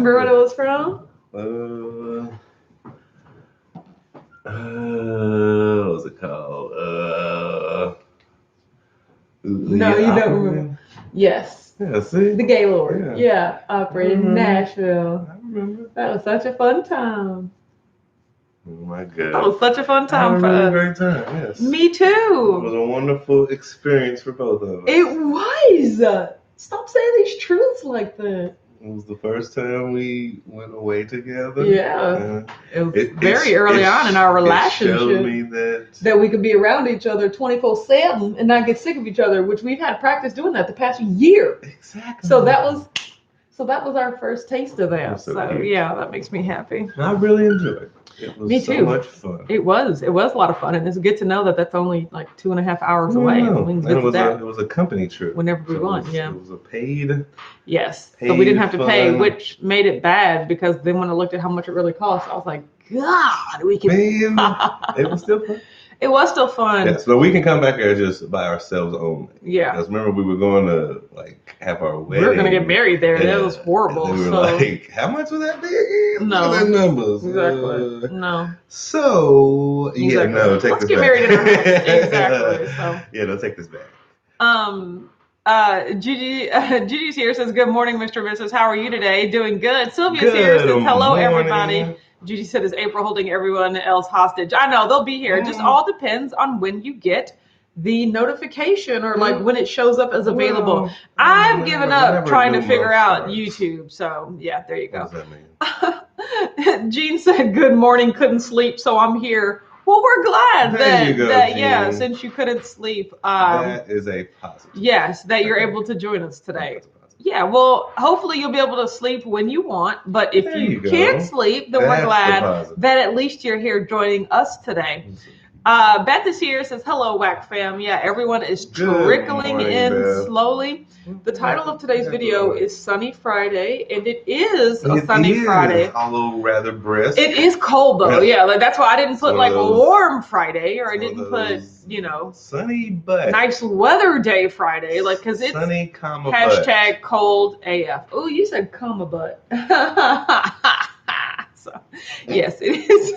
remember what it was from? What was it called? No, you don't remember. Yes. Yeah, see? The Gaylord. Yeah, operated in Nashville. I remember. That was such a fun time. Oh my God. That was such a fun time for us. us. A great time, yes. Me too. It was a wonderful experience for both of us. It was. Stop saying these truths like that. It was the first time we went away together. Yeah. It was very early on in our relationship. It showed me that we could be around each other 24/7 and not get sick of each other, which we've had practice doing that the past year. Exactly. So that was our first taste of that. So yeah, that makes me happy. I really enjoyed it. It was Me too. So much fun. It was a lot of fun, and it's good to know that that's only like 2.5 hours away. It was a company trip. Whenever we want, yeah. It was a paid. Yes. So we didn't have to pay, which made it bad because then when I looked at how much it really cost, I was like, God, we can. It was still fun. It was still fun. Yeah, so we can come back here just by ourselves only. Yeah. Because remember, we were going to like have our wedding. We were going to get married there. That was horrible. And we were like, how much was that big? No. Look at that numbers. Exactly. No. So, exactly. Take Let's this get back. married in our house. Exactly. So. Yeah, no, take this back. Gigi's here, says, good morning, Mr. and Mrs. How are you today? Doing good. Sylvia's here, says, hello, everybody. Gigi said, is April holding everyone else hostage? I know, they'll be here. It just all depends on when you get the notification or like when it shows up as available. I've given up trying to figure out YouTube. So yeah, there you go. What does that mean? Jean said, good morning, couldn't sleep, so I'm here. Well, we're glad that since you couldn't sleep. That is a positive. Yes, that you're able to join us today. Yeah, well, hopefully you'll be able to sleep when you want. But if you can't sleep, then we're glad that at least you're here joining us today. Beth is here, says, hello, WAC fam. Yeah, everyone is trickling in slowly. The title of today's video is Sunny Friday, and it is a sunny Friday. Although rather brisk. It is cold, though. Yeah, like that's why I didn't put like warm Friday, or I didn't put, sunny but nice weather day Friday, like because it's sunny, hashtag cold AF. Oh, you said comma but. So, yes, it is.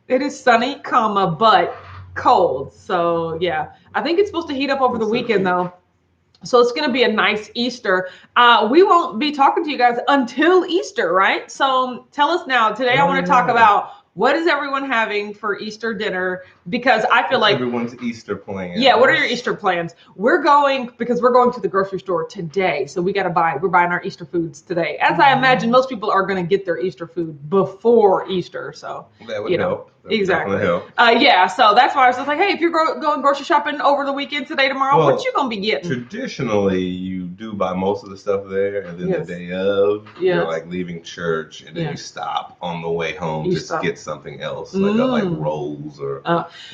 It is sunny, but cold. So yeah, I think it's supposed to heat up over the weekend though. So it's going to be a nice Easter. We won't be talking to you guys until Easter, right? So tell us now. Today I want to talk about what is everyone having for Easter dinner, because I feel like everyone's Easter plans. Yeah, what are your Easter plans? We're going to the grocery store today. So we're buying our Easter foods today. As I imagine most people are going to get their Easter food before Easter. So that would help. Exactly. Yeah, so that's why I was just like, hey, if you're going grocery shopping over the weekend, today, tomorrow, what you going to be getting? Traditionally, you do buy most of the stuff there, and then the day of, you're like leaving church, and then you stop on the way home to get something else, like rolls or.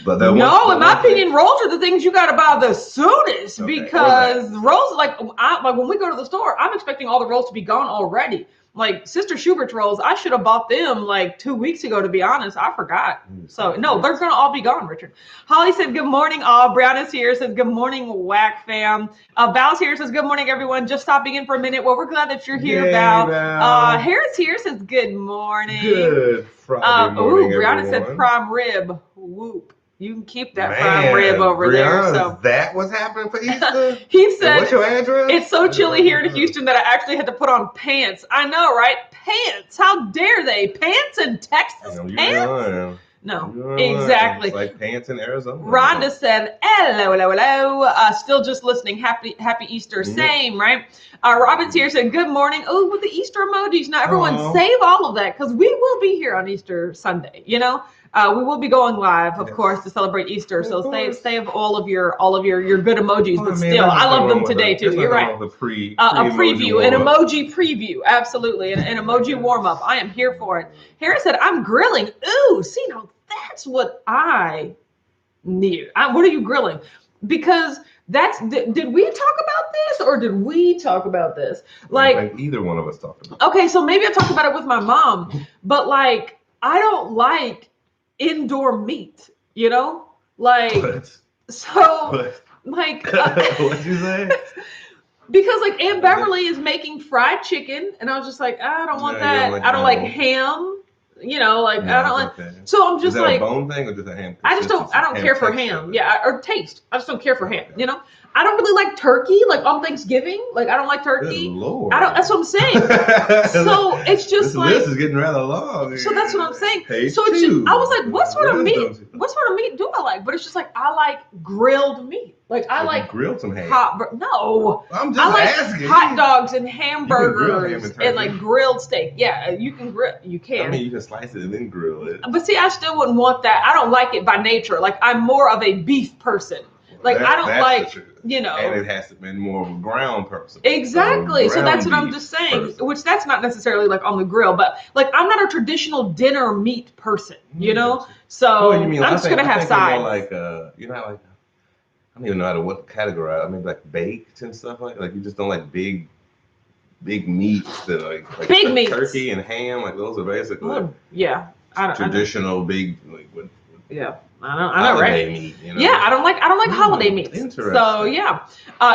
But in my opinion, rolls are the things you got to buy the soonest because rolls, like when we go to the store, I'm expecting all the rolls to be gone already. Like Sister Schubert's rolls, I should have bought them like 2 weeks ago, to be honest. I forgot. So no, they're going to all be gone, Richard. Holly said, good morning, all. Brown is here, says, good morning, WAC fam. Val's here, says, good morning, everyone. Just stopping in for a minute. Well, we're glad that you're here, Val. Harris here says, good morning. Good Friday morning, Brianna said, prime rib. Whoop. You can keep that prime rib over there. So that was happening for Easter? He said, what's your address? It's so chilly here in Houston that I actually had to put on pants. I know, right? Pants. How dare they? Pants in Texas? Pants? No, exactly. It's like pants in Arizona. Rhonda said, hello. Still just listening. Happy Easter. Same, right? Robin's here said, good morning. Oh, with the Easter emojis. Now, everyone save all of that because we will be here on Easter Sunday, We will be going live, of course, to celebrate Easter. So save all of your good emojis. But still, I love them today too. You're right. A preview, an emoji preview, absolutely, an emoji warm up. I am here for it. Harris said, "I'm grilling." Ooh, see now that's what I need. What are you grilling? Because did we talk about this or did we talk about this? Like, I think either one of us talked about it. Okay, so maybe I talked about it with my mom, but like I don't like indoor meat, like what? so what? like what'd you say? Because like Aunt Beverly is making fried chicken, and I was just like, I don't want that. I don't like ham. You know, like I don't like. Okay. So I'm just like, a bone thing or just a ham? I don't care for ham. Yeah, or taste. I just don't care for ham. You know, I don't really like turkey. Like on Thanksgiving, like I don't like turkey. Good Lord. That's what I'm saying. So it's just this list is getting rather long. So that's what I'm saying. So it's just, I was like, what sort of meat do I like? But it's just like I like grilled meat. Like I like grilled some ham. No, I'm just asking. Hot dogs and hamburgers and like grilled steak. Yeah, you can grill. You can. I mean, you can slice it and then grill it. But see, I still wouldn't want that. I don't like it by nature. Like I'm more of a beef person. Like I don't like, you know. And it has to be more of a ground person. Exactly. So that's what I'm just saying. Which that's not necessarily like on the grill, but like I'm not a traditional dinner meat person. You know. So I'm just gonna have sides. Like you know, like. I don't even know how to categorize. I mean, like baked and stuff like you just don't like big meats that like big meats. Turkey and ham, like those are basically traditional big like what. Yeah, I know, right? Meat, you know? Yeah, I don't like holiday meats. Interesting. So yeah,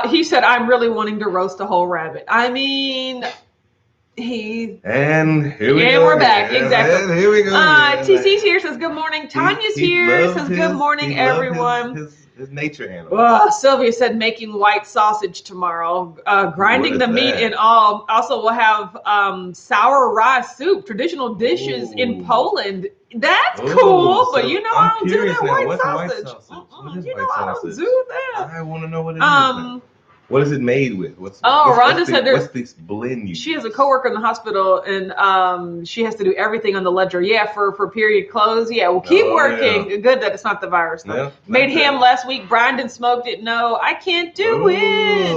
he said I'm really wanting to roast a whole rabbit. I mean. And here we go. We're back. Exactly. And here we go. TC's here, says good morning. Tanya's here, says good morning, everyone. His nature animal. Sylvia said making white sausage tomorrow, grinding the meat and all. Also, we'll have sour rye soup, traditional dishes in Poland. That's cool, but you know I don't do that white sausage. You know I don't do that. I want to know what it is. What is it made with? Rhonda said what's this blend? She has a coworker in the hospital, and she has to do everything on the ledger. Yeah, for period clothes. Yeah, well, keep working. Yeah. Good that it's not the virus. Though. Yeah, made ham last week. Brined and smoked it. No, I can't do it.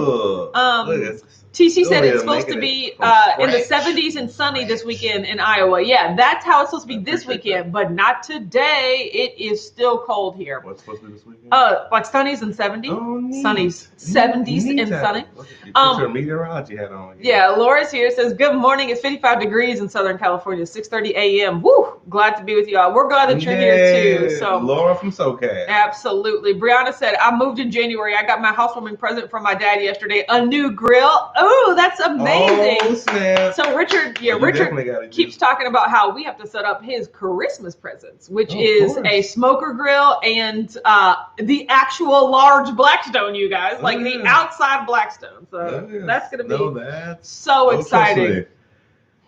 TC said it's supposed to be in the 70s and sunny this weekend in Iowa. Yeah, that's how it's supposed to be this weekend, but not today. It is still cold here. What's supposed to be this weekend? Like sunnies and 70s. Oh, neat. Sunnies, 70s and sunny. You put your meteorology hat on. Yeah, Laura's here. Says, good morning. It's 55 degrees in Southern California, 6:30 a.m. Woo! Glad to be with y'all. We're glad that you're here too. So Laura from SoCal. Absolutely. Brianna said, I moved in January. I got my housewarming present from my dad yesterday. A new grill. Oh, that's amazing. Oh, snap. So Richard keeps talking about how we have to set up his Christmas presents, which is a smoker grill and the actual large Blackstone, you guys, like the outside Blackstone. So that's going to be so exciting.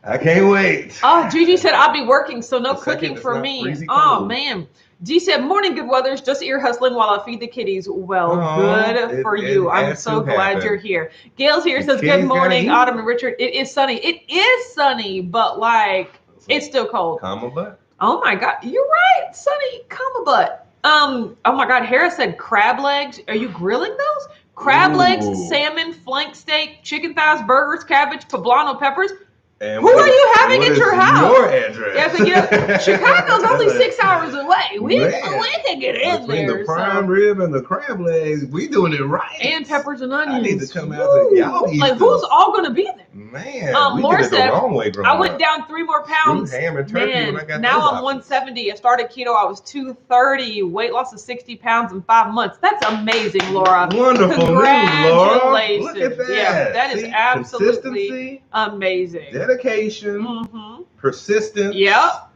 I can't wait. Oh, Gigi said I'll be working, so no cooking for me. Oh, man. G said, morning, good weathers. Just ear hustling while I feed the kitties. Well, good for you. I'm so glad you're here. Gail's here, says, good morning, Autumn and Richard. It is sunny. It is sunny, but like, it's still cold. Comma butt. Oh my God. You're right. Sunny, comma butt. Oh my God. Hera said crab legs. Are you grilling those? Crab legs, salmon, flank steak, chicken thighs, burgers, cabbage, poblano peppers. And who are you having at your house? Your address. Yeah, Chicago's only 6 hours away. We can get in between there. The prime rib and the crab legs, we doing it right. And peppers and onions. I need to come out to y'all eat. Like who's all going to be there? Man, Laura said, the wrong way I went down 3 more pounds. Ham and turkey when I got now I'm 170. I started keto. I was 230. Weight loss of 60 pounds in 5 months. That's amazing, Laura. Wonderful news, Laura. Look at that. Yeah, that is absolutely amazing. Dedication, persistence. Yep.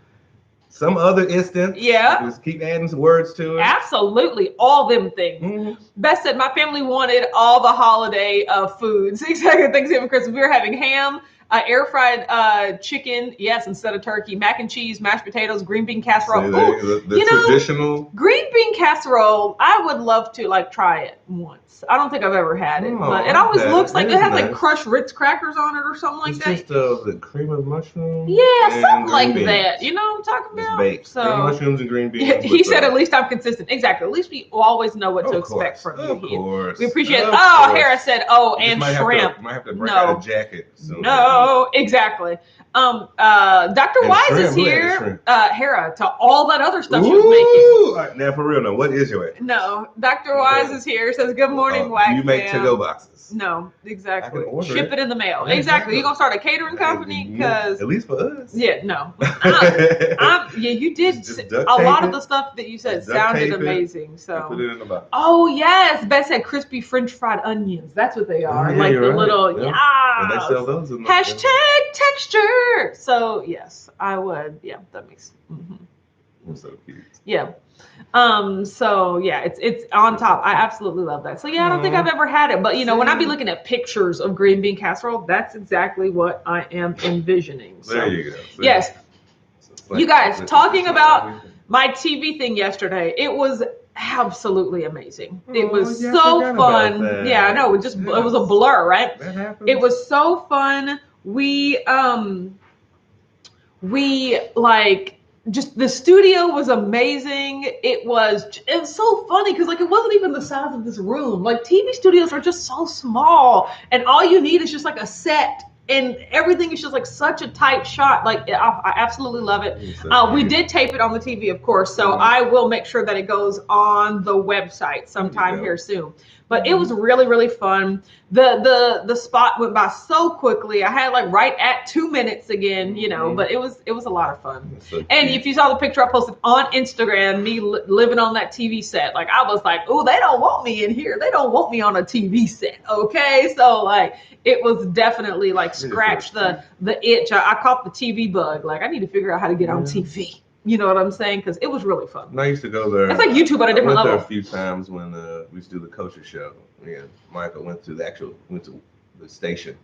Some other instance. Yeah. Just keep adding some words to it. Absolutely. All them things. Beth said, my family wanted all the holiday foods. Exactly. Thanksgiving, Christmas. We were having ham, air fried chicken. Yes, instead of turkey. Mac and cheese, mashed potatoes, green bean casserole. The traditional. Green bean casserole, I would love to try it once. I don't think I've ever had it, but it always looks like it has like crushed Ritz crackers on it or something like that. It's just the cream of mushrooms. Yeah, something like that. You know what I'm talking about? Baked. So cream of mushrooms and green beans. He said, "At least I'm consistent." Exactly. At least we always know what to expect from you. Of course. We appreciate it. Oh, Harris said, "Oh, and shrimp." Might have to break out a jacket. So no, So exactly. Dr. Wise is here. Hera, to all that other stuff she was making. Right, now for real, now what is your answer? No, Dr. Wise is here. Says good morning, Wax. Do you make to-go boxes? No, exactly. Ship it in the mail. Exactly. You gonna start a catering company? Because at least for us. Yeah, no. Yeah, you did. A lot of the stuff that you said sounded amazing. So put it in the box. Oh yes, Beth said crispy French fried onions. That's what they are. Like the little And they sell those in the #texture. So yes, I would. Yeah, that makes. So cute. Yeah. So yeah, it's on top. I absolutely love that. So yeah, I don't think I've ever had it, but when I be looking at pictures of green bean casserole, that's exactly what I am envisioning. So, there you go. Yes. You guys, talking about my TV thing yesterday, it was absolutely amazing. It was so fun. Yeah, I know. It was a blur, right? That happens. It was so fun. We just the studio was amazing. It was so funny because it wasn't even the size of this room. Like TV studios are just so small, and all you need is just like a set, and everything is just like such a tight shot. Like I absolutely love it. We did tape it on the TV, of course, so I will make sure that it goes on the website sometime here soon. But it was really, really fun. The spot went by so quickly. I had right at 2 minutes again, but it was a lot of fun. So and if you saw the picture I posted on Instagram, me living on that TV set, I was like, oh, they don't want me in here. They don't want me on a TV set. Okay. So it was definitely scratch the itch. I caught the TV bug. I need to figure out how to get on TV. You know what I'm saying? Because it was really fun. And I used to go there. It's like YouTube at a different level. I went there a few times when we used to do the culture show. Yeah, Michael went to the station.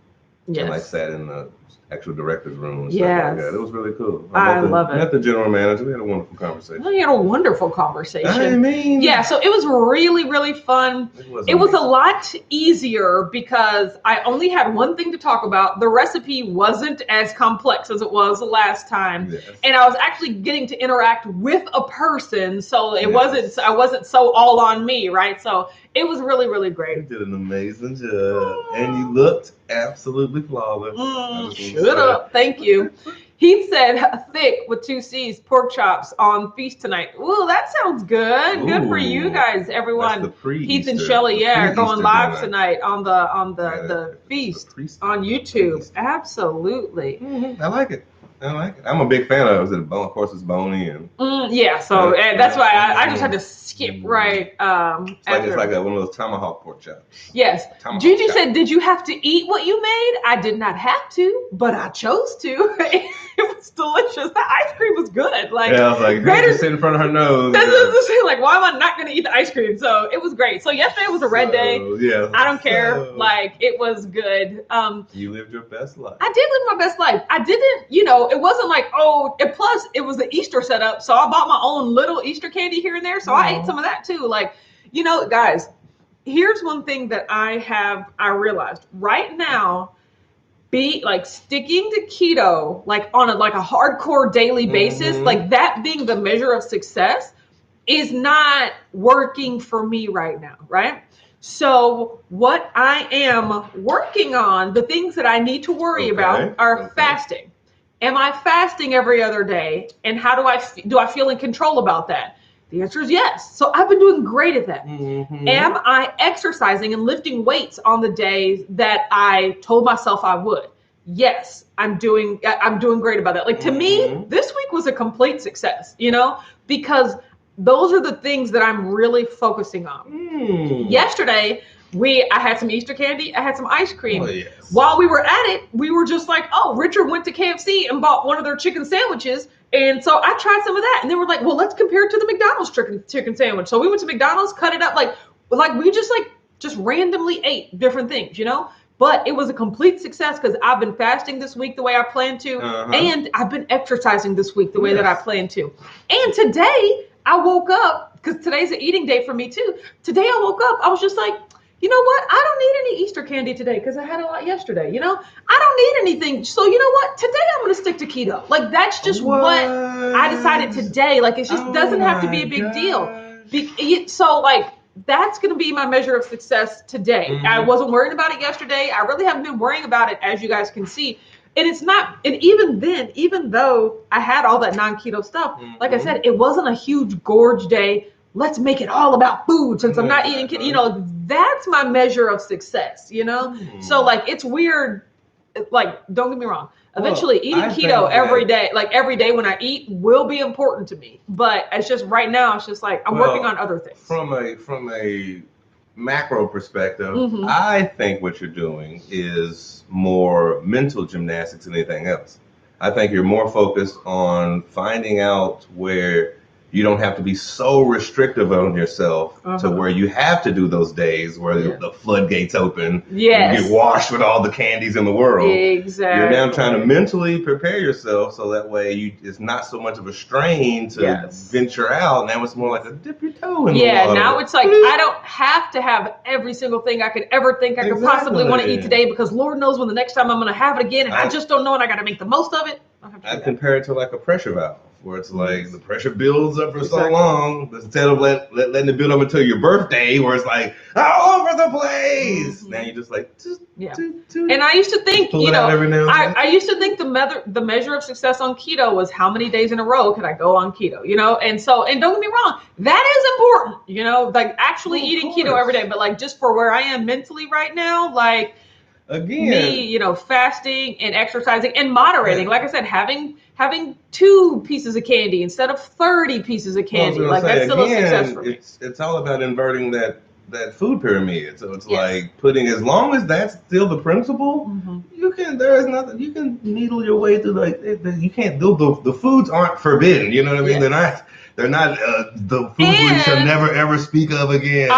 Yes. And sat in the actual director's room and stuff like that. It was really cool. I love it. Met the general manager. We had a wonderful conversation. Well, you had a wonderful conversation. I mean. Yeah, so it was really, really fun. It was a lot easier because I only had one thing to talk about. The recipe wasn't as complex as it was the last time. Yes. And I was actually getting to interact with a person, so I wasn't so all on me, right? So it was really, really great. You did an amazing job. And you looked absolutely flawless. Shut up. Thank you. He said thick with 2 C's pork chops on feast tonight. Ooh, that sounds good. Ooh, good for you guys, everyone. Heath and Shelly, are going live tonight on the feast on YouTube. Absolutely. I like it. I'm a big fan of it. Of course, it's bony and yeah. So that's why I just had to skip right. It's like one of those tomahawk pork chops. Yes. Gigi said, "Did you have to eat what you made?" I did not have to, but I chose to. It was delicious. That ice cream was good. I was like, great, sit in front of her nose. That's the thing. Why am I not going to eat the ice cream? So it was great. So yesterday was a red day. Yeah. I don't care. It was good. You lived your best life. I did live my best life. I didn't, it wasn't and plus it was the Easter setup. So I bought my own little Easter candy here and there. So I ate some of that too. Guys, here's one thing that I realized right now. Be sticking to keto on a hardcore daily basis, that being the measure of success is not working for me right now, right? So what I am working on, the things that I need to worry about are fasting. Am I fasting every other day? And how do I feel in control about that? The answer is yes. So I've been doing great at that. Mm-hmm. Am I exercising and lifting weights on the days that I told myself I would? Yes, I'm doing great about that. To me, this week was a complete success, because those are the things that I'm really focusing on. Yesterday, I had some Easter candy. I had some ice cream. Oh, yes. While we were at it, we were just Richard went to KFC and bought one of their chicken sandwiches. And so I tried some of that. And they were like, well, let's compare it to the McDonald's chicken sandwich. So we went to McDonald's, cut it up. We just randomly ate different things, But it was a complete success because I've been fasting this week the way I planned to. And I've been exercising this week the way that I planned to. And today I woke up, because today's an eating day for me too. Today I woke up, I was just like, you know what? I don't need any Easter candy today because I had a lot yesterday. I don't need anything. So you know what? Today I'm going to stick to keto. That's just what I decided today. It just doesn't have to be a big deal. So that's going to be my measure of success today. I wasn't worried about it yesterday. I really haven't been worrying about it, as you guys can see. And it's not, and even then, even though I had all that non-keto stuff, like I said, it wasn't a huge gorge day. Let's make it all about food since I'm not eating keto. That's my measure of success, So like, it's weird. Like, don't get me wrong. Eventually eating keto every day when I eat will be important to me. But it's just right now, it's just like, I'm working on other things. From a macro perspective, I think what you're doing is more mental gymnastics than anything else. I think you're more focused on finding out where you don't have to be so restrictive on yourself to where you have to do those days where the floodgates open. Yes. You get washed with all the candies in the world. Exactly. You're now trying to mentally prepare yourself so that way it's not so much of a strain to venture out. Now it's more like a dip your toe in the water. Yeah, now it's like I don't have to have every single thing I could ever think I could possibly want to eat today, because Lord knows when the next time I'm going to have it again, and I just don't know, and I got to make the most of it. I compare it to like a pressure valve, where it's like the pressure builds up for so long, instead of letting it build up until your birthday, where it's like all over the place. Now you just like, and I used to think, I used to think the measure of success on keto was how many days in a row could I go on keto, and don't get me wrong, that is important, like actually eating keto every day, but like just for where I am mentally right now, like, again, me, fasting and exercising and moderating. Like I said, having 2 pieces of candy instead of 30 pieces of candy. Like that's still a success for me. It's all about inverting that food pyramid. So it's like putting, as long as that's still the principle, you can needle your way through, like, you can't do the foods aren't forbidden. You know what I mean? They're not the foods we shall never ever speak of again.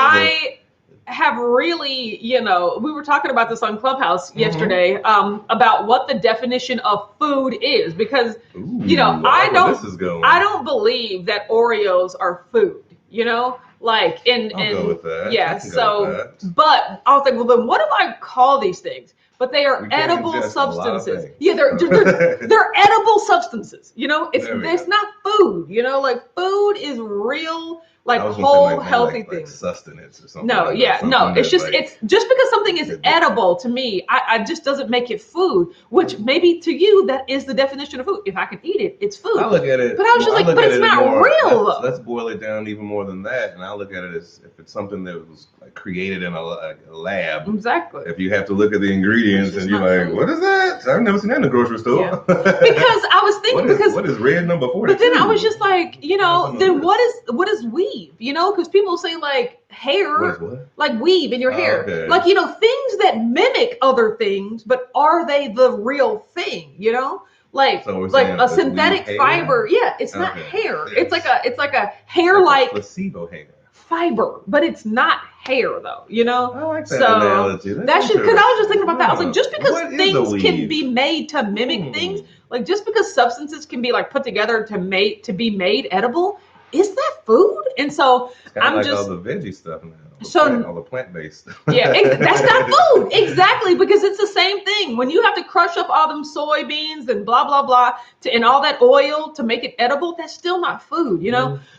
Have really, we were talking about this on Clubhouse yesterday, about what the definition of food is, because, I don't believe that Oreos are food, like, and go with that. But I was like, well, then what do I call these things? But they are edible substances. Yeah, they're edible substances. It's not food. Like, food is real, like, whole healthy things. Like sustenance or something. No, it's just it's just because something is edible to me, I just doesn't make it food. Which maybe to you that is the definition of food. If I can eat it, it's food. I look at it, but I was just but it's not real. Let's boil it down even more than that, and I look at it as if it's something that was like created in a lab. Exactly. If you have to look at the ingredients and you're like, what is that? I've never seen that in the grocery store. Yeah. Because I was thinking, what is red number 42? But then I was just like, then what is weave? Because people say like hair, like weave in your hair, like, things that mimic other things, but are they the real thing? Like a synthetic fiber. Yeah, it's not hair. It's like a hair, like placebo hair fiber, but it's not hair though. I like that analogy. That's just because I was just thinking about that. I was like, just because things can be made to mimic things, like just because substances can be like put together to be made edible, is that food? And so I'm like just all the veggie stuff now. All the plant-based stuff. Yeah, that's not food. Exactly, because it's the same thing. When you have to crush up all them soybeans and blah blah blah and all that oil to make it edible, that's still not food,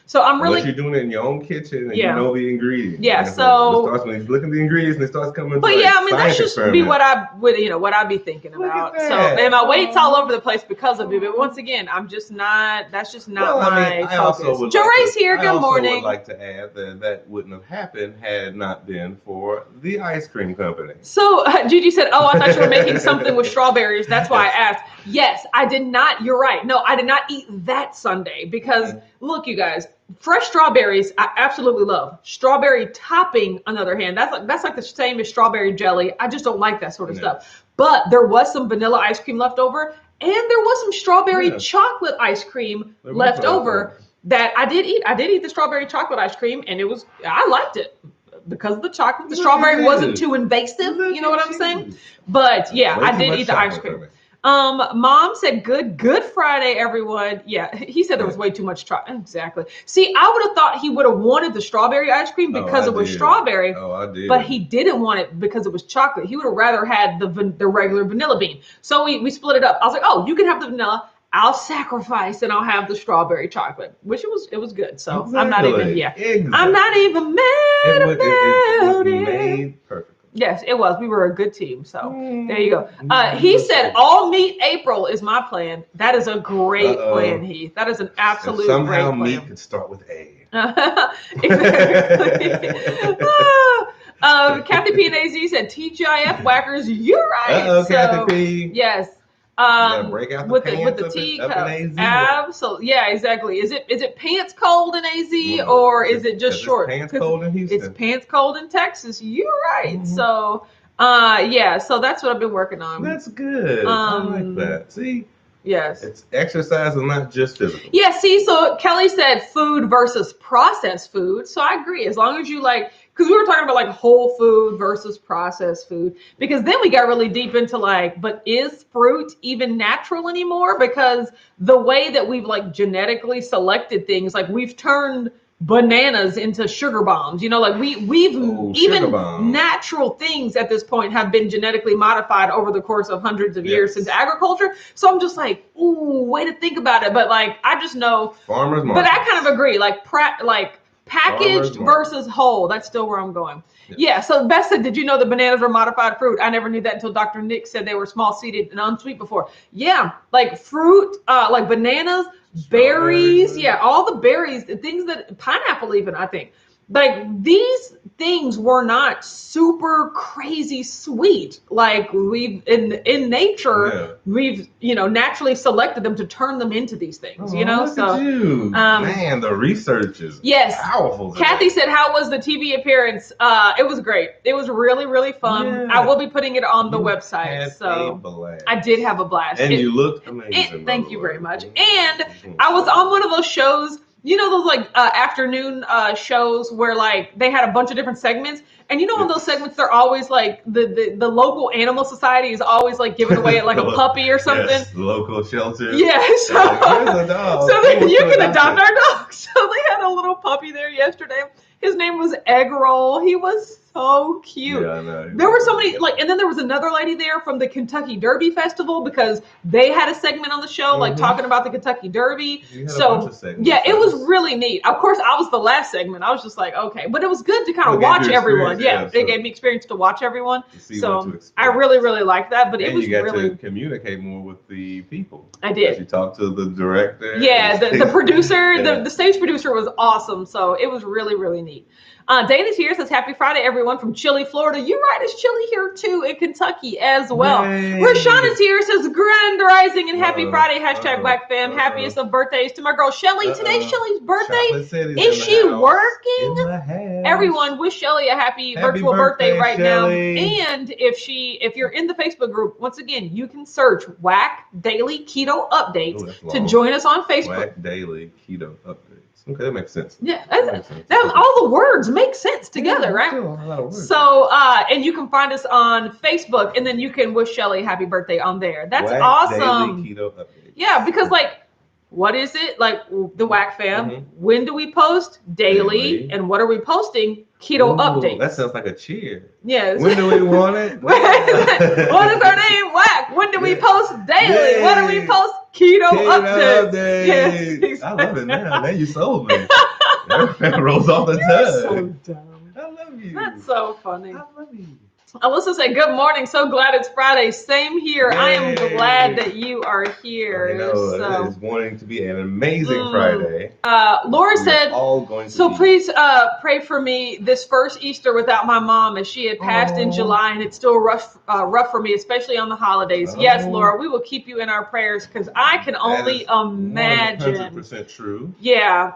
So I'm really, unless you're doing it in your own kitchen and you know the ingredients. Yeah, so when you look at the ingredients and it starts coming. But that should be what I would, what I'd be thinking about. So, and my weight's all over the place because of it. But once again, I'm just not. That's just not my focus. Jeray's here. Good morning. I would like to add that wouldn't have happened had it not been for the ice cream company. So Gigi said, "Oh, I thought you were making something with strawberries. That's why I asked." Yes, I did not. You're right. No, I did not eat that Sunday because look, you guys. Fresh strawberries, I absolutely love. Strawberry topping, on the other hand, that's like the same as strawberry jelly. I just don't like that sort of stuff. But there was some vanilla ice cream left over, and there was some strawberry chocolate ice cream left over that I did eat. I did eat the strawberry chocolate ice cream, and I liked it because of the chocolate. The strawberry wasn't too invasive, you know what I'm saying? But yeah, I did eat the ice cream. Mom said, good Friday, everyone. Yeah, he said there was way too much chocolate. Exactly. See, I would have thought he would have wanted the strawberry ice cream because it was strawberry. Oh, I did. But he didn't want it because it was chocolate. He would have rather had the regular vanilla bean. So we split it up. I was like, oh, you can have the vanilla. I'll sacrifice and I'll have the strawberry chocolate, which it was good. So exactly. I'm not even mad about it. Made perfectly. Yes, it was. We were a good team. So there you go. He said all meat April is my plan. That is a great plan, Heath. That is an absolute great plan. Somehow meat could start with A. Exactly. Kathy P and AZ said TGIF whackers. You're right. Kathy P. Yes. Break out the with pants the T up cup. in AZ. Absolutely. Yeah, exactly. Is it pants cold in AZ or is it just short? Pants cold in Houston. It's pants cold in Texas. You're right. So so that's what I've been working on. That's good. I like that. See? Yes. It's exercise and not just physical. Yeah, see, so Kelly said food versus processed food. So I agree. As long as you because we were talking about like whole food versus processed food, because then we got really deep into but is fruit even natural anymore? Because the way that we've genetically selected things, we've turned bananas into sugar bombs, we've even natural things at this point have been genetically modified over the course of hundreds of years since agriculture. So I'm just way to think about it. But I just know farmers markets. But I kind of agree, packaged versus whole. That's still where I'm going. Yeah. So Beth said, did you know that bananas were modified fruit? I never knew that until Dr. Nick said they were small seeded and unsweet before. Yeah. Fruit, bananas, berries. Yeah. All the berries, the things that pineapple, even, I think. These things were not super crazy sweet. We've in nature, we've naturally selected them to turn them into these things. Look at you. Man, the research is powerful. Kathy said, "How was the TV appearance?" It was great. It was really, really fun. Yeah. I will be putting it on the website. So I did have a blast, and you looked amazing. Thank you very much. And I was on one of those shows. Those afternoon shows where they had a bunch of different segments, and on those segments they're always the local animal society is always giving away a puppy or something. Yes, the local shelter. Yeah, here's a dog. So you can adopt our dog. So they had a little puppy there yesterday. His name was Egg Roll. He was so cute. Yeah, I know. There were so many and then there was another lady there from the Kentucky Derby Festival, because they had a segment on the show talking about the Kentucky Derby. So yeah, it was really neat. Of course, I was the last segment. I was just okay, but it was good to kind of watch everyone. Yeah, it gave me experience to watch everyone. So I really, really liked that. But it was really to communicate more with the people. I did. You talked to the director. Yeah, the producer, the stage producer was awesome. So it was really, really neat. Dana's here, says happy Friday, everyone, from chilly Florida. You're right, it's chilly here too in Kentucky as well. Rashawn is here, says grand rising and happy Friday, hashtag Black Fam. Happiest of birthdays to my girl Shelly. Today's Shelly's birthday. Is she working? Everyone, wish Shelly a happy virtual birthday right Shelly. Now. And if you're in the Facebook group, once again, you can search Whack Daily Keto Updates to join us on Facebook. Whack Daily Keto Updates. Okay, that makes sense. Yeah, all the words make sense together, right? A lot of words. So, and you can find us on Facebook, and then you can wish Shelly happy birthday on there. That's awesome. Daily Keto Updates. Yeah, because what is it? The Whack Fam. Mm-hmm. When do we post? Daily. And what are we posting? Keto updates. That sounds like a cheer. Yes. When do we want it? What is our name? Whack. When do we post? Daily. Yay. What do we post? Keto updates. Yes, exactly. I love it now. Now you sold me. That rolls off the tongue. So dumb. I love you. That's so funny. I love you. Alyssa said, good morning. So glad it's Friday. Same here. Yay. I am glad that you are here. I know. It's wanting to be an amazing Friday. Laura said, please pray for me this first Easter without my mom, as she had passed in July, and it's still rough for me, especially on Oh. holidays. Yes, Laura, we will keep you in our prayers, because I can only imagine. 100% true. Yeah,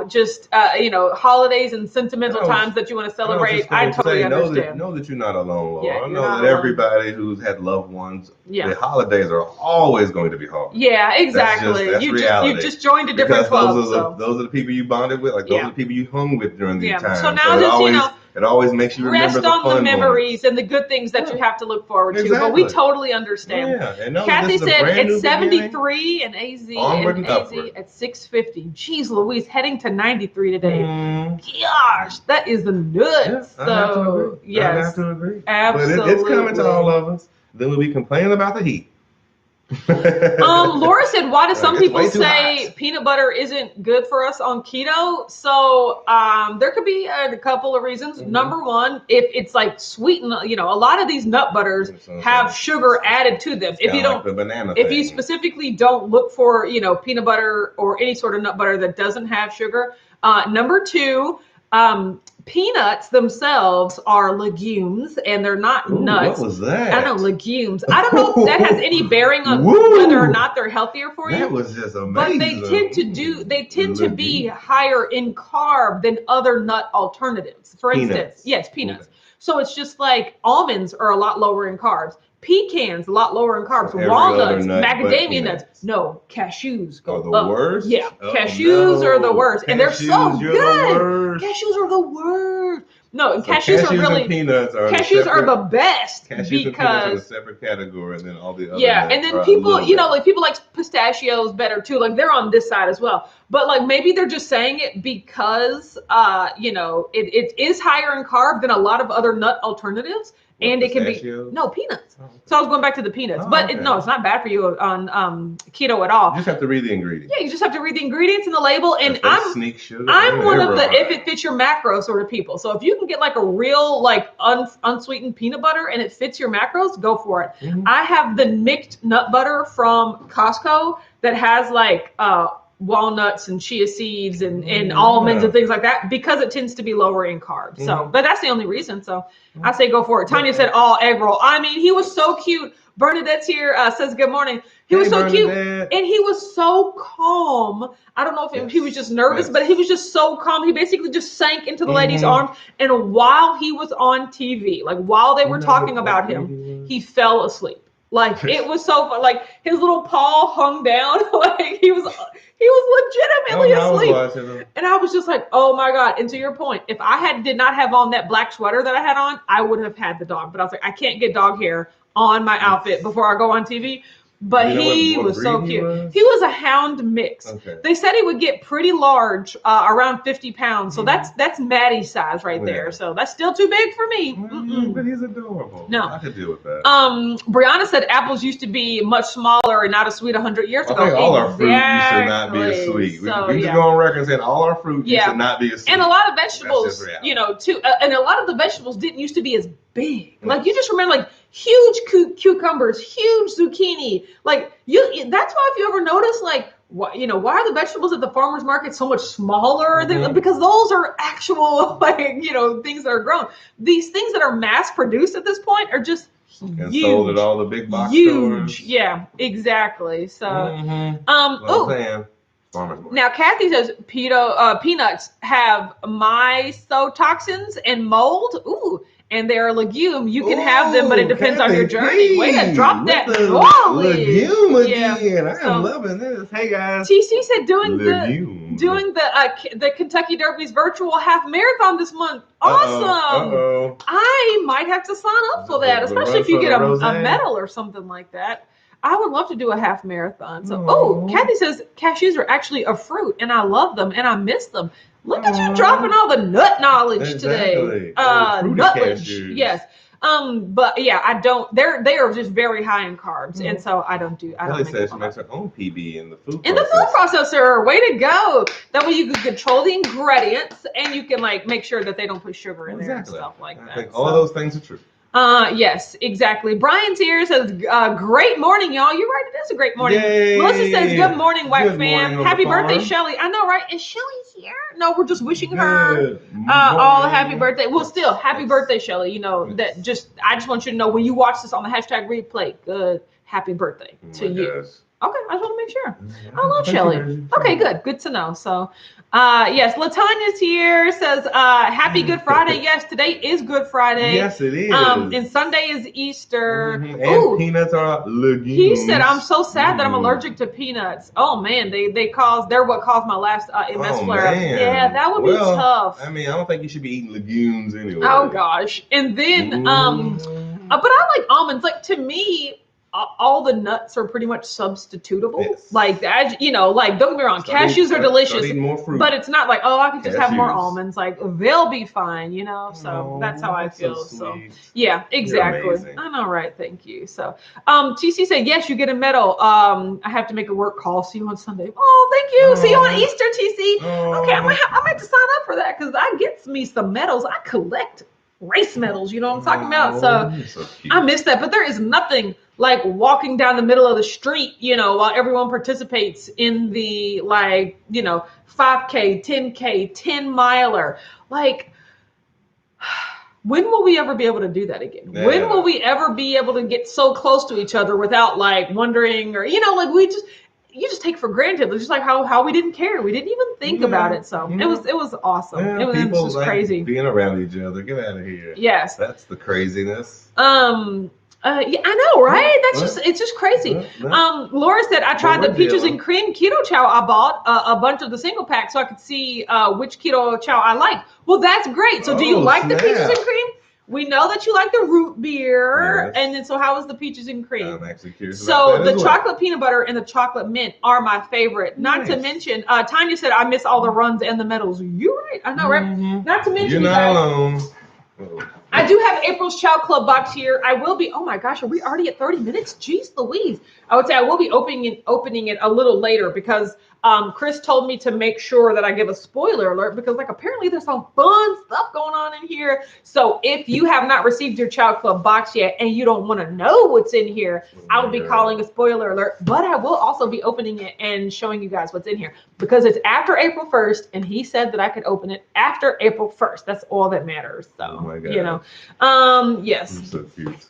just holidays and sentimental times that you want to celebrate. I totally understand. Know that you're not alone, Laura. Yeah, I know that everybody who's had loved ones, the holidays are always going to be hard. Yeah, exactly. That's reality. You just joined a different club. Those are the people you bonded with. Those are the people you hung with during these times. So now it always makes you remember rest on the memories and the good things that you have to look forward to. But we totally understand. Yeah. Kathy said it's 73 and AZ at 650. Jeez Louise, heading to 93 today. Gosh, that is the nuts. Yeah, I have to agree. Absolutely. But it's coming to all of us. Then we'll be complaining about the heat. Laura said, why do some people say hot. peanut butter isn't good for us on keto? So there could be a couple of reasons. Mm-hmm. Number one, if it's like sweetened, a lot of these nut butters have sugar added to them. If you don't, like the banana if you specifically don't look for, peanut butter or any sort of nut butter that doesn't have sugar. Number two, peanuts themselves are legumes and they're not nuts. What was that? I don't know, legumes. I don't know if that has any bearing on whether or not they're healthier for you. That was just amazing. But they tend to be higher in carb than other nut alternatives. For instance, yes, peanuts. Okay. So it's just like almonds are a lot lower in carbs. Pecans, a lot lower in carbs. Walnuts, macadamia nuts. No, cashews go up. The worst? Yeah, cashews are the worst. And they're so good. Cashews are the worst. No, so cashews are really, and peanuts are cashews are the best because and peanuts are a separate category, and then all the other. Yeah, and then people, like people like pistachios better too. Like they're on this side as well. But like maybe they're just saying it because, it is higher in carb than a lot of other nut alternatives. And it can be peanuts. Oh, okay. So I was going back to the peanuts, but it's not bad for you on keto at all. You just have to read the ingredients. Yeah, you just have to read the ingredients and the label. And I'm one of the if it fits your macros sort of people. So if you can get like a real like unsweetened peanut butter and it fits your macros, go for it. Mm-hmm. I have the mixed nut butter from Costco that has like walnuts and chia seeds and almonds and things like that because it tends to be lower in carbs. Mm-hmm. So, but that's the only reason. So I say go for it. Tanya said, egg roll. I mean, he was so cute. Bernadette's here, says good morning. He was so cute and he was so calm. I don't know if he was just nervous, but he was just so calm. He basically just sank into the lady's arms. And while he was on TV, like while they were talking about him, he fell asleep. Like it was so fun. Like his little paw hung down. Like he was legitimately asleep. And I was just like, oh my God. And to your point, if I did not have on that black sweater that I had on, I would have had the dog. But I was like, I can't get dog hair on my outfit before I go on TV. But he was so cute. He was a hound mix. Okay. They said he would get pretty large, around 50 pounds. So that's Maddie's size right there. So that's still too big for me. But he's adorable. No. I could deal with that. Brianna said apples used to be much smaller and not as sweet 100 years ago. I think all our fruit used to not be as sweet. So, we just go on record saying all our fruit used to not be as sweet. And a lot of vegetables, too. And a lot of the vegetables didn't used to be as big. Like you just remember like huge cucumbers, huge zucchini. Like that's why if you ever notice like why are the vegetables at the farmers market so much smaller? Because those are actual things that are grown. These things that are mass produced at this point are just huge. And sold at all the big box stores. Yeah, exactly. So now Kathy says peanuts have mycotoxins and mold. Ooh. And they're a legume. You can have them, but it depends on your journey. Way to drop that legume again. I am loving this. Hey guys. TC said doing the Kentucky Derby's virtual half marathon this month. Awesome. I might have to sign up for that, especially if you get a medal or something like that. I would love to do a half marathon. So, Kathy says cashews are actually a fruit, and I love them, and I miss them. Look at you dropping all the nut knowledge today. Nutledge, yes. But yeah, I don't. They are just very high in carbs, and so I don't do. Kelly says she makes her own PB in the food. In the food processor, way to go! That way you can control the ingredients, and you can like make sure that they don't put sugar in there and stuff like that. I think all those things are true. Yes, exactly. Brian's here says, great morning, y'all. You're right, it is a great morning. Yay. Melissa says, good morning, white fam. Happy birthday, Shelly. I know, right? Is Shelly here? No, we're just wishing her all a happy birthday. Well, still, happy birthday, Shelly. I just want you to know when you watch this on the hashtag replay, good, happy birthday to you. Gosh. Okay, I just want to make sure. I love Shelly. Okay, good to know. So, yes, Latanya's here, says, happy Good Friday. Yes, today is Good Friday. Yes, it is. And Sunday is Easter. Mm-hmm. And peanuts are legumes. He said, I'm so sad that I'm allergic to peanuts. Oh, man, they're what caused my last MS flare-up. Yeah, that would be tough. I mean, I don't think you should be eating legumes anyway. Oh, gosh. And then, but I like almonds. Like, to me, all the nuts are pretty much substitutable. Yes. Like that, like don't get me wrong, cashews are delicious, more fruit. but it's not like, oh, I could just have more almonds. Like they'll be fine, So that's how I feel. So yeah, exactly. I know, right? Thank you. So TC said, yes, you get a medal. I have to make a work call. See you on Sunday. Oh, thank you. See you on Easter, TC. Okay, I might have to sign up for that because that gets me some medals. I collect race medals, you know what I'm talking about? So I miss that, but there is nothing like walking down the middle of the street, while everyone participates in the 5K, 10K, 10 miler. Like, when will we ever be able to do that again? Yeah. When will we ever be able to get so close to each other without wondering or, you just take for granted. It's just like how we didn't care. We didn't even think about it. So it was awesome. Yeah, it was just crazy. Being around each other. Get out of here. Yes. That's the craziness. Yeah, I know, right? It's just crazy. Laura said, I tried the peaches and cream keto chow. I bought a bunch of the single pack so I could see which keto chow I like. Well, that's great. So do you like the peaches and cream? We know that you like the root beer, yes. And then so how is the peaches and cream? I'm actually curious. So the chocolate peanut butter and the chocolate mint are my favorite. Not to mention, Tanya said I miss all the runs and the medals. You're right. I know, right? Not to mention, you're not alone. I do have April's Chow Club box here. I will be, oh my gosh, are we already at 30 minutes? Jeez Louise. I would say I will be opening it a little later because Chris told me to make sure that I give a spoiler alert because apparently there's some fun stuff going on in here. So if you have not received your Chow Club box yet and you don't want to know what's in here, I will be calling a spoiler alert, but I will also be opening it and showing you guys what's in here because it's after April 1st and he said that I could open it after April 1st. That's all that matters. So, oh my God. Yes. I'm so cute.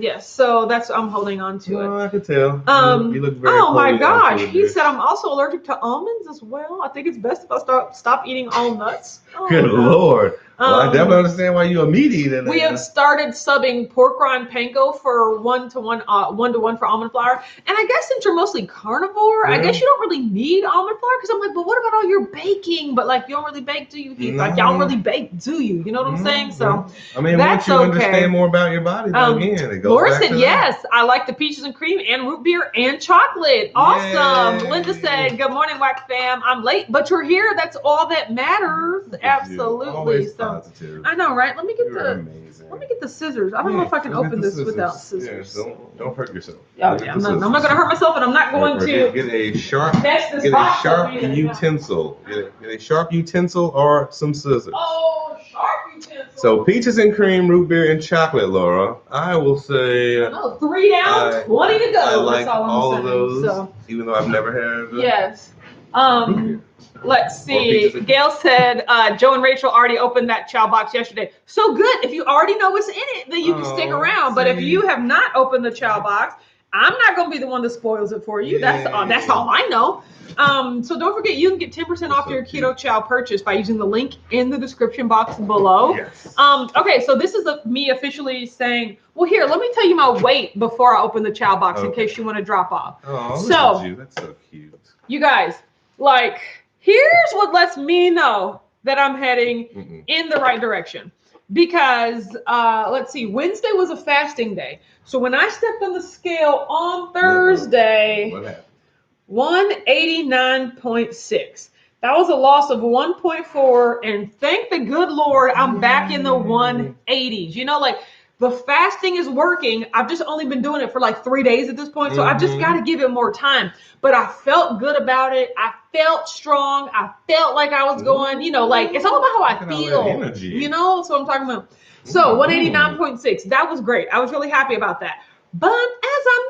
Yes. So that's, I'm holding on to it. I could tell. You look very oh my gosh. He said I'm also allergic to almonds as well. I think it's best if I stop eating all nuts. Oh, good Lord. Well, I definitely understand why you're a meat eater. We have started subbing pork rind panko for 1-to-1 for almond flour. And I guess since you're mostly carnivore, I guess you don't really need almond flour because I'm like, but what about all your baking? But you don't really bake, do you, Heath? Y'all don't really bake, do you? You know what I'm saying? So I mean, once you understand more about your body, again, it goes Laura back said, to yes, I like the peaches and cream and root beer and chocolate. Awesome. Yay. Linda said, good morning, Wax fam. I'm late, but you're here. That's all that matters. Absolutely. Always so positive. I know, right? Let me get the scissors. I don't know if I can open this without scissors. Yeah, don't hurt yourself. Oh, yeah, I'm not going to hurt myself, and I'm not going to get a sharp utensil. Get a sharp utensil or some scissors. Oh, sharp utensil. So peaches and cream, root beer, and chocolate, Laura. I will say 3 down, 20 to go. I like That's all of those, even though I've never had. Yes. Let's see. Gail said Joe and Rachel already opened that chow box yesterday. So good. If you already know what's in it, then you can stick around. But if you have not opened the chow box, I'm not going to be the one that spoils it for you. That's all I know. So don't forget, you can get 10% off your keto chow purchase by using the link in the description box below. Yes. Okay, so this is me officially saying, well, here, let me tell you my weight before I open the chow box in case you want to drop off. Oh, look at you. That's so cute. You guys, here's what lets me know that I'm heading in the right direction. Because, let's see, Wednesday was a fasting day. So when I stepped on the scale on Thursday, 189.6. That was a loss of 1.4. And thank the good Lord, I'm back in the 180s. The fasting is working. I've just only been doing it for 3 days at this point. So I've just got to give it more time. But I felt good about it. I felt strong. I felt like I was going, it's all about how I feel, So I'm talking about. So 189.6, that was great. I was really happy about that. But as I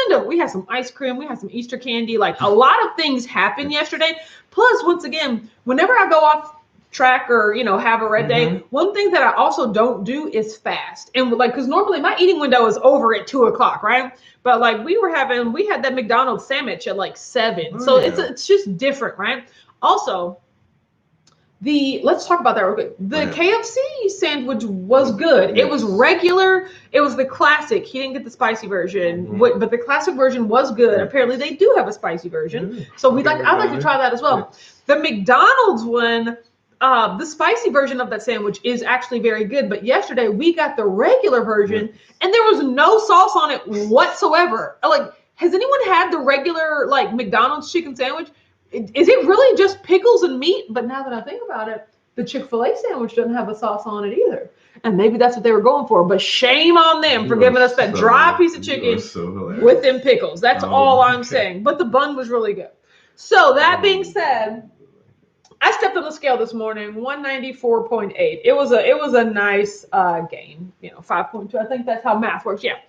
mentioned, we had some ice cream. We had some Easter candy. A lot of things happened yesterday. Plus, once again, whenever I go off track or have a red day, one thing that I also don't do is fast, and because normally my eating window is over at 2:00, right? But we had that McDonald's sandwich at 7, so it's just different, right? Also, let's talk about that real quick. The KFC sandwich was good. It was regular. It was the classic. He didn't get the spicy version, but the classic version was good. Apparently, they do have a spicy version, so I'd like to try that as well. The McDonald's one, the spicy version of that sandwich is actually very good. But yesterday we got the regular version and there was no sauce on it whatsoever. Like, has anyone had the regular like McDonald's chicken sandwich? Is it really just pickles and meat? But now that I think about it, the Chick-fil-A sandwich doesn't have a sauce on it either. And maybe that's what they were going for. But shame on them for giving us that dry piece of chicken with them pickles. That's all I'm saying. But the bun was really good. So that being said, I stepped on the scale this morning, 194.8. It was a nice gain, 5.2. I think that's how math works. Yeah.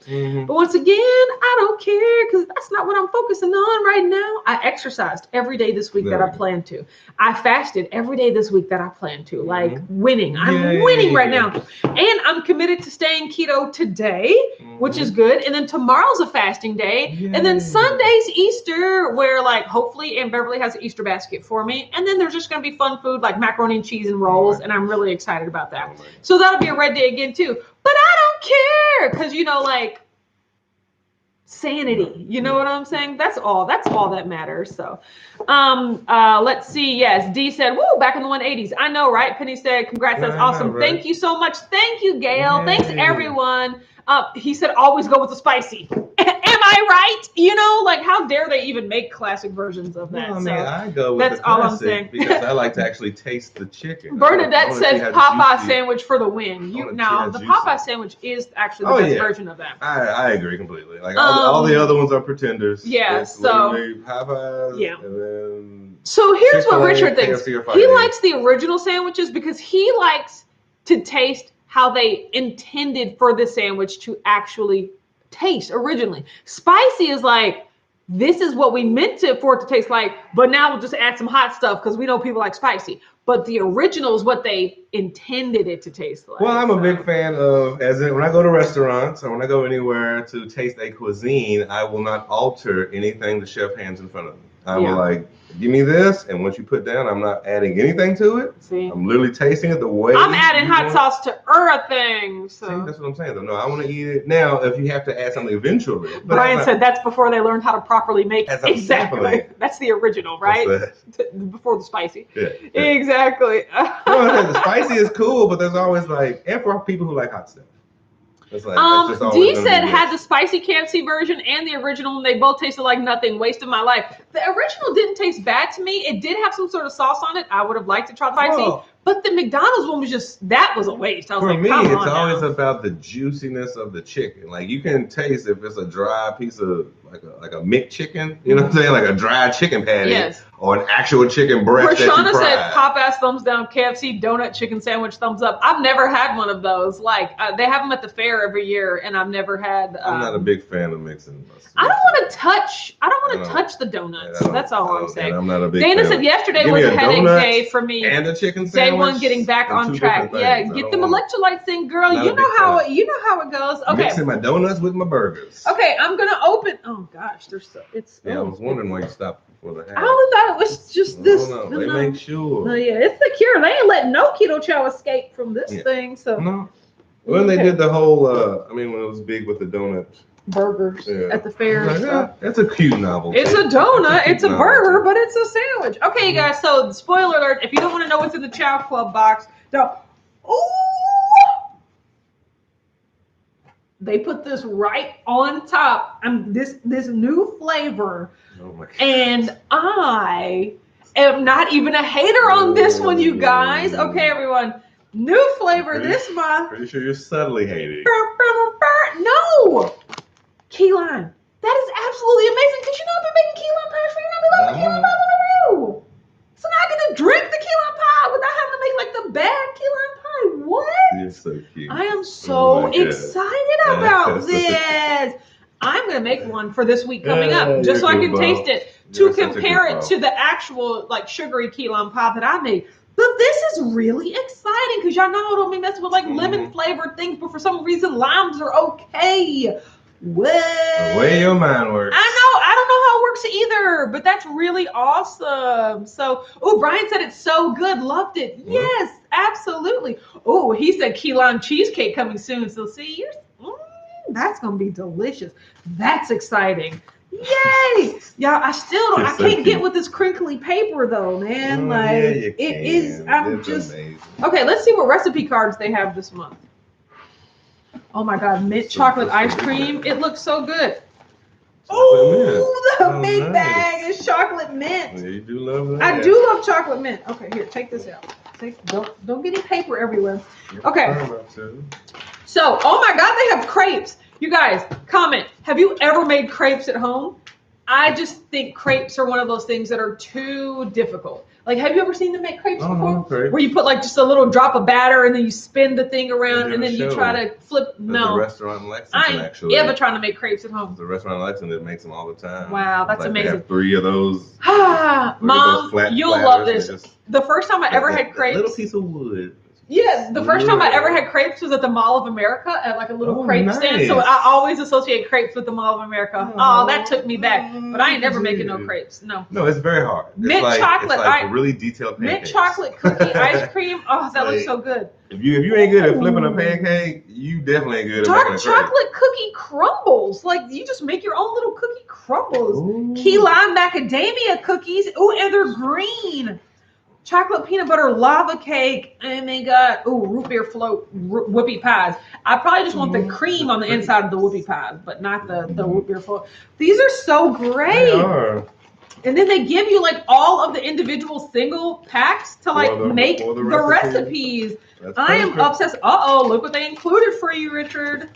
But once again, I don't care because that's not what I'm focusing on right now. I exercised every day this week that I planned to. I fasted every day this week that I planned to. Like winning. I'm winning right now. And I'm committed to staying keto today, which is good. And then tomorrow's a fasting day. And then Sunday's Easter, where like hopefully Aunt Beverly has an Easter basket for me. And then there's just going to be fun food like macaroni and cheese and rolls, and I'm really excited about that. So that'll be a red day again too. But I don't care because like sanity. You know what I'm saying? That's all that matters. So let's see. Yes, D said, woo, back in the 180s. I know, right? Penny said, congrats, that's awesome. Right. Thank you so much. Thank you, Gail. Thanks everyone. He said, always go with the spicy. Am I right? Like how dare they even make classic versions of that? I go with that's the all I'm saying because I like to actually taste the chicken. Bernadette says Popeye sandwich for the win. The Popeye sandwich is actually the best version of that. I agree completely. Like all the other ones are pretenders. Yeah. It's so Popeyes. Yeah. And then so here's what Richard thinks. He likes the original sandwiches because he likes to taste how they intended for the sandwich to actually taste originally. Spicy is like, this is what we meant for it to taste like, but now we'll just add some hot stuff because we know people like spicy. But the original is what they intended it to taste like. Well, I'm a big fan of, when I go to restaurants or when I go anywhere to taste a cuisine, I will not alter anything the chef hands in front of me. I will give me this, and once you put down, I'm not adding anything to it. See? I'm literally tasting it the way I'm adding hot sauce to everything. So. See, that's what I'm saying. Though. No, I want to eat it now. If you have to add something eventually. Brian said that's before they learned how to properly make it. Exactly. That's the original, right? Before the spicy. Yeah. Exactly. The spicy is cool, but there's always and for people who like hot stuff. D said had the spicy KFC version and the original, and they both tasted like nothing. Wasted my life. The original didn't taste bad to me. It did have some sort of sauce on it. I would have liked to try spicy, but the McDonald's one was that was a waste. I was for me, it's always about the juiciness of the chicken. Like you can taste if it's a dry piece of like a McChicken, you know what I'm saying, like a dry chicken patty, or an actual chicken breast. Rashana said, "Pop ass thumbs down, KFC donut chicken sandwich thumbs up." I've never had one of those. Like they have them at the fair every year, and I've never had. I'm not a big fan of mixing. I don't want to touch. I don't want to touch the donuts. That's all I'm saying. I'm not a big Dana said yesterday was a headache day for me. And a chicken sandwich. Day one getting back on track. Yeah, get them electrolytes in, girl. You know how it goes. Okay. Mixing my donuts with my burgers. Okay, I'm gonna open. Oh gosh, I was wondering why you stopped before the half. I thought it was just this. No, they make sure. No, yeah, it's secure. They ain't letting no keto chow escape from this thing. So no. When they did the whole, when it was big with the donuts. Burgers at the fair. That's a cute novelty. It's a donut. It's a burger, but it's a sandwich. Okay, you guys. So spoiler alert: if you don't want to know what's in the Chow Club box, don't. Ooh! They put this right on top. This new flavor, and I am not even a hater on this one, you guys. Okay, everyone. New flavor this month. Pretty sure you're subtly hating. No! Key lime. That is absolutely amazing because I've been making key lime pies for you. I've been loving key lime pies review. So now I get to drink the key lime pie without having to make the bad key lime pie. What? You're so cute. I am so excited about this. I'm going to make one for this week coming up just so I can taste it to compare it to the actual sugary key lime pie that I made. But this is really exciting because y'all know I don't mean that's with lemon flavored things, but for some reason limes are okay. What? The way your mind works. I don't know how it works either, but that's really awesome. So, Brian said it's so good. Loved it. Yeah. Yes, absolutely. He said key lime cheesecake coming soon. So see, that's going to be delicious. That's exciting. Yay! Y'all, I still don't. I can't get with this crinkly paper though, man. Like it is. I'm just amazing. Okay. Let's see what recipe cards they have this month. Oh my God, mint chocolate ice cream. It looks so good. Oh, the big bag is chocolate mint. Yeah, you do love that. I do love chocolate mint. Okay, here, take this out. Don't get any paper everywhere. Okay. So, oh my God, they have crepes. You guys, comment. Have you ever made crepes at home? I just think crepes are one of those things that are too difficult. Like, have you ever seen them make crepes before? Crepes. Where you put like just a little drop of batter and then you spin the thing around and then you try to flip. No. The restaurant in Lexington, actually. I ain't ever trying to make crepes at home. The restaurant in Lexington that makes them all the time. Wow, that's amazing. They have 3 of those. Mom, you'll love this. The first time I ever had crepes. Little piece of wood. Yes, the first time I ever had crepes was at the Mall of America at like a little crepe stand. So I always associate crepes with the Mall of America. Oh, that took me back. But I ain't never making no crepes. No. No, it's very hard. Mint chocolate. It's like really detailed pancakes. Mint chocolate cookie ice cream. Oh, that looks so good. If you ain't good at flipping a pancake, you definitely ain't good at making a crepe. Dark chocolate cookie crumbles. Like you just make your own little cookie crumbles. Ooh. Key lime macadamia cookies. Ooh, and they're green. Chocolate peanut butter lava cake, and they got root beer float whoopie pies. I probably just want the cream on the inside of the whoopie pies, but not the root beer float. These are so great. They are. And then they give you like all of the individual single packs to like make the recipes. I am obsessed. Look what they included for you, Richard.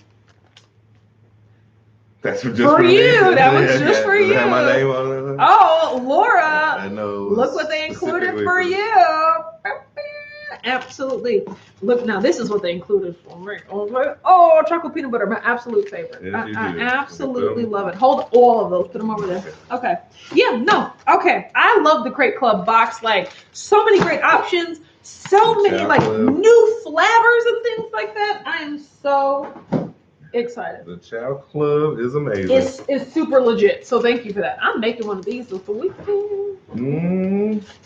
That's just for you. That was just for you. Have my name on it? Oh, Laura. I know. Look what they included for you. Absolutely. Look, now this is what they included for me. Oh, chocolate peanut butter, my absolute favorite. Yes, I absolutely love it. Hold all of those. Put them over there. Okay. Yeah, no. Okay. I love the Crate Club box. Like, so many great options. So many, like, new flavors and things like that. I am so excited. The Chow Club is amazing. It's super legit. So thank you for that. I'm making one of these this weekend.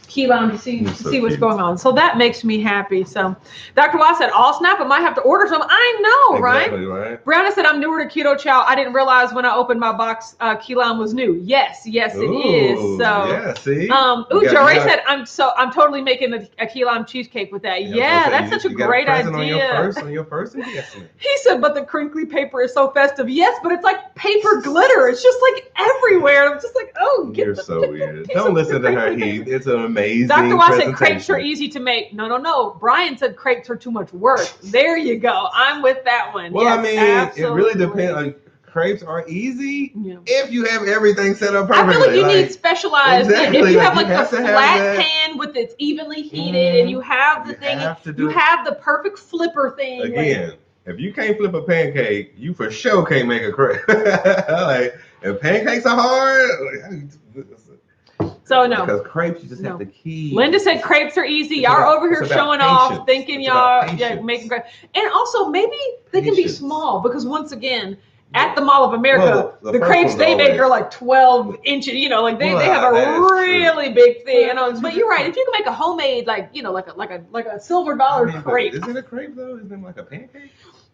Key lime to see what's going on. So that makes me happy. So Dr. Watt said, all snap, I might have to order some. I know, exactly, right? Brianna said, I'm newer to Keto Chow. I didn't realize when I opened my box, key lime was new. Yes, it is. So yeah, see? Joray said, I'm totally making a key lime cheesecake with that. Yeah, that's such a great idea. On your first investment. He said, but the crinkly paper is so festive. Yes, but it's like paper glitter. It's just like everywhere. I'm just like, you're so weird. Don't listen to her, Heath. It's an amazing Dr. Watt said crepes are easy to make. No. Brian said crepes are too much work. There you go. I'm with that one. Well, yes, I mean, absolutely. It really depends. Like, crepes are easy if you have everything set up perfectly. I feel like you need specialized. Exactly. If you have like a flat pan with it's evenly heated and you have the thing, you have the perfect flipper thing. Again, if you can't flip a pancake, you for sure can't make a crepe. Like, if pancakes are hard, so no. Because crepes, you just have the key. Linda said crepes are easy. Y'all are over here showing off, thinking y'all making crepes. And also, maybe they can be small because once again, at the Mall of America, the crepes they make are like 12 inches. You know, like they have a really big thing. You know, but you're right. If you can make a homemade, like a silver dollar crepe. Is it a crepe though? Isn't it like a pancake?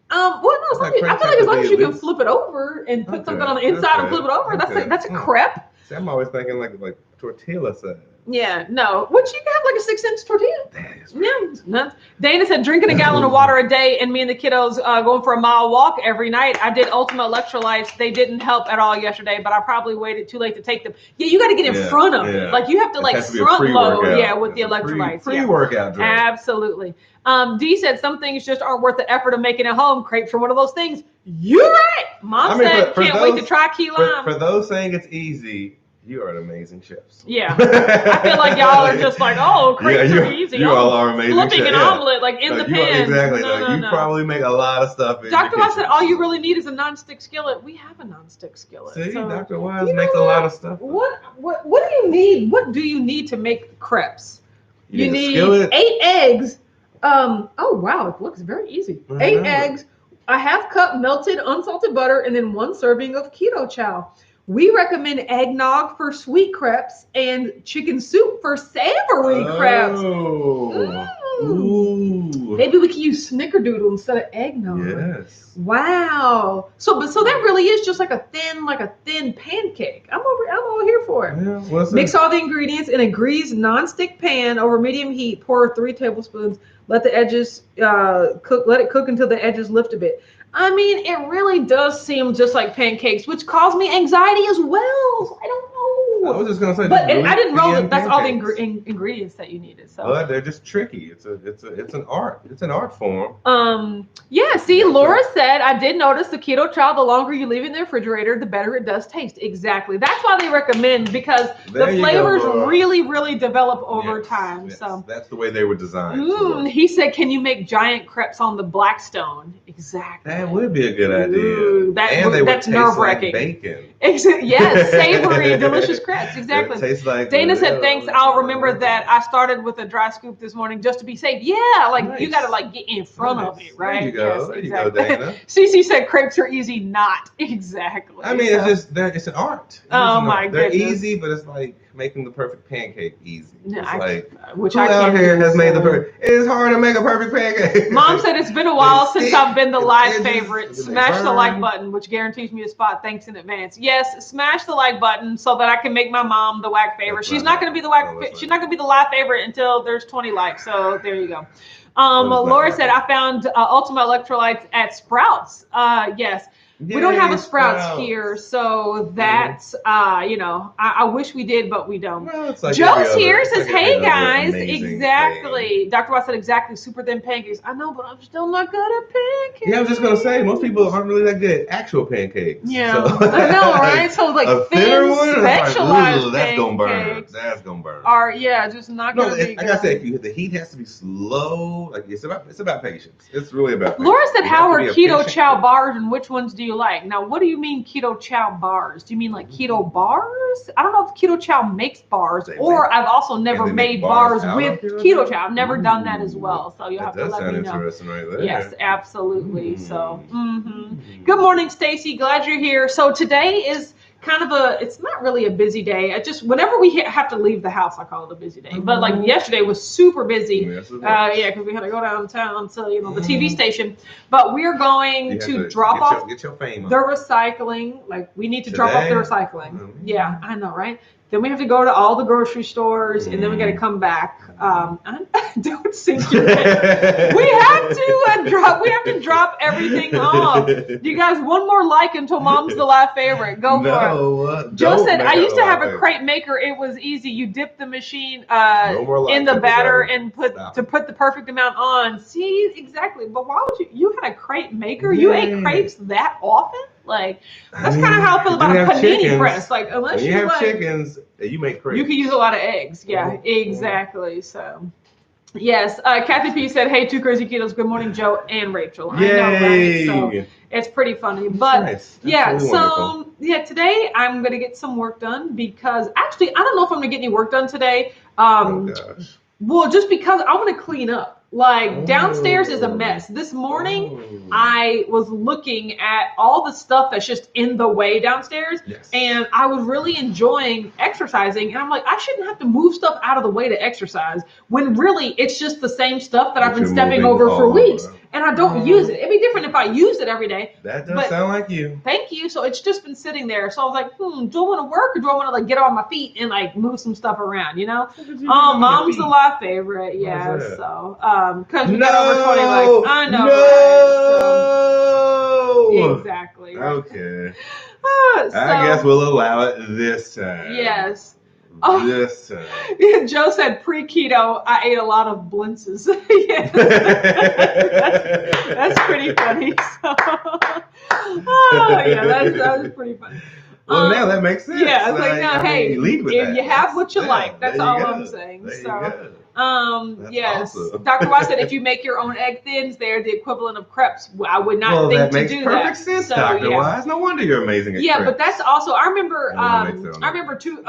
Well, no. I feel like as long as you can flip it over and put something on the inside and flip it over, that's a crepe. See, I'm always thinking like tortilla size. Yeah, no. Which you can have like a 6-inch tortilla. That is right. Dana said drinking a gallon of water a day, and me and the kiddos going for a mile walk every night. I did Ultimate Electrolytes. They didn't help at all yesterday, but I probably waited too late to take them. Yeah, you got to get in front of it. Like you have to front load. With the electrolytes. Pre-workout drink. Absolutely. Dee said some things just aren't worth the effort of making at home. Crepes are one of those things. You're right. Mom said can't wait to try key lime. For those saying it's easy, you are an amazing chefs. Yeah. I feel like y'all are just like, crepes are easy. You all are amazing flipping chefs. An omelet like in the pan. Exactly. You probably make a lot of stuff in Dr. Wise said all you really need is a nonstick skillet. We have a nonstick skillet. See, so, Dr. Wise makes a lot of stuff. What do you need? What do you need to make crepes? You need 8 eggs. Oh wow, it looks very easy. 8 eggs, a half cup melted unsalted butter, and then 1 serving of Keto Chow. We recommend eggnog for sweet crepes and chicken soup for savory crepes. Ooh. Maybe we can use snickerdoodle instead of eggnog. Yes. Wow. So that really is just like a thin pancake. I'm all here for it. Yeah, mix all the ingredients in a greased non-stick pan over medium heat. Pour 3 tablespoons. Let the edges cook. Let it cook until the edges lift a bit. I mean, it really does seem just like pancakes, which caused me anxiety as well. I don't know. I was just gonna say, but I didn't know that that's all the ingredients that you needed. So, but they're just tricky. It's an art. It's an art form. Yeah. See, Laura said, I did notice the keto chow. The longer you leave it in the refrigerator, the better it does taste. Exactly. That's why they recommend, because the flavors really develop over time. Yes. So that's the way they were designed. He said, can you make giant crepes on the Blackstone? Exactly. That would be a good idea. Ooh, that's nerve-wracking. Like bacon. Yes, savory, delicious crepes. Exactly. It tastes like Dana said, thanks. I'll remember that. I started with a dry scoop this morning just to be safe. Yeah, like you got to like get in front of it, right? There you go. Yes, there you go, Dana. Cece said crepes are easy. Not exactly. I mean, it's an art. Oh my goodness. They're easy, but it's like making the perfect pancake easy. It's who out here has made the perfect? It is hard to make a perfect pancake. Mom said it's been a while since I've been the live favorite. Smash the like button, which guarantees me a spot. Thanks in advance. Yes, smash the like button so that I can make my mom the whack favorite. She's not going to be the whack. She's not going to be the live favorite until there's 20 likes. So there you go. Laura said I found Ultimate Electrolytes at Sprouts. Yes. We don't have a Sprouts here, so that's I wish we did, but we don't. Well, it's like Joe's here, says, "Hey guys, exactly." Dr. Ross said exactly, super thin pancakes. I know, but I'm still not good at pancakes. Yeah, I was just gonna say most people aren't really that good at actual pancakes. Yeah, so. I know, right? So like a thin, one, specialized like, that's gonna burn. That's gonna burn. Or just not gonna be. Like I said, the heat has to be slow. Like it's about patience. It's really about patience. Laura said, "How are keto chow bars, and which ones do you like?" Now, what do you mean keto chow bars? Do you mean like keto bars? I don't know if keto chow makes bars, I've also never made bars with keto chow. I've never done that as well. So you'll have to let me know. Interesting right there. Yes, absolutely. So, Good morning, Stacy. Glad you're here. So today is kind of it's not really a busy day. Whenever we have to leave the house, I call it a busy day. But like yesterday was super busy. Because we had to go downtown to the TV station. But we're going to drop off get your fame the recycling. Like we need to drop off the recycling. Yeah, I know, right? Then we have to go to all the grocery stores, and then we got to come back. Don't sink your head. We have to drop everything off. You guys, one more like until Mom's the live favorite. Go for it. Joe said, I used to have a crepe maker. It was easy. You dip the machine in the batter and put the perfect amount on. See, exactly. But why would you had a crepe maker? You ate crepes that often? Like that's kind of how I feel about a panini press. Like unless you have chickens, you make crepes. You can use a lot of eggs. Yeah, exactly. So, yes. Kathy P said, "Hey, two crazy ketos. Good morning, Joe and Rachel." Yay. I know, right? So it's pretty funny, but nice. Really wonderful. Today I'm gonna get some work done because actually I don't know if I'm gonna get any work done today. Well, just because I want to clean up. Like downstairs is a mess. This morning I was looking at all the stuff that's just in the way downstairs, and I was really enjoying exercising, and I'm like, I shouldn't have to move stuff out of the way to exercise when really it's just the same stuff that I've been stepping over for weeks, and I don't use it. It'd be different if I used it every day. That does sound like you. Thank you. So it's just been sitting there. So I was like, do I want to work or do I want to like get on my feet and like move some stuff around, Mom's the live favorite. Yeah. So, because we got over 20 likes. I know. No. Right? So, exactly. Okay. I guess we'll allow it this time. Yes. This time. Joe said pre-keto, I ate a lot of blintzes. That's pretty funny. So, that was pretty funny. Well, now that makes sense. Yeah, it's like, no, hey, you have what you like. That's all I'm saying. Yes. Awesome. Dr. Ross said if you make your own egg thins, they're the equivalent of crepes. I would not think to do that. That makes perfect sense, Dr. Wise. No wonder you're amazing at crepes. But that's also, I remember too,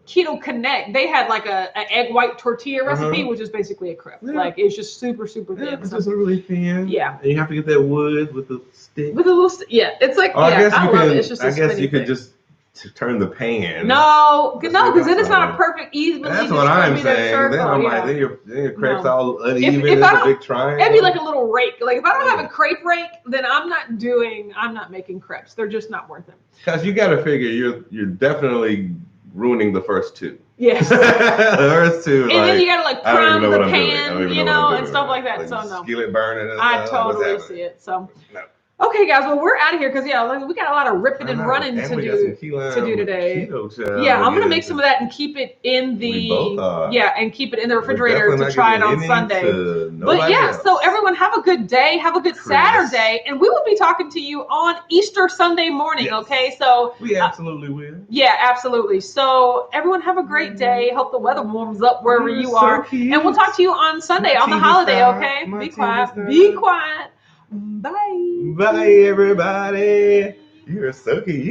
Keto Connect, they had like a egg white tortilla recipe, which is basically a crepe. Yeah. Like it's just super thin. It's just really thin. Yeah. And you have to get that wood with the stick. With a little stick. Yeah. It's like, I love it. It's just I guess you could just to turn the pan. No, because then it's not a perfect, evenly That's what I'm distributed saying. circle. Then I'm yeah. like, then your crepes all uneven. If it's I a big triangle. It'd be like a little rake. Like if I don't have a crepe rake, then I'm not making crepes. They're just not worth it. Because you got to figure you're definitely ruining the first two. Yes. The first two. And then you gotta like prime the pan, and stuff like that. Like so no. Skillet burning. I totally see it. So. No. Okay, guys. Well, we're out of here because we got a lot of ripping and running to do today. Keto, yeah, I'm gonna make some of that and keep it in the and keep it in the refrigerator to try it on Sunday. But yeah, so everyone have a good day, have a good Saturday, and we will be talking to you on Easter Sunday morning. Yes. Okay, so we absolutely will. Yeah, absolutely. So everyone have a great day. Hope the weather warms up wherever you are, and we'll talk to you on Sunday on the holiday. Okay, be quiet. Be quiet. Bye. Bye, everybody. You're so cute.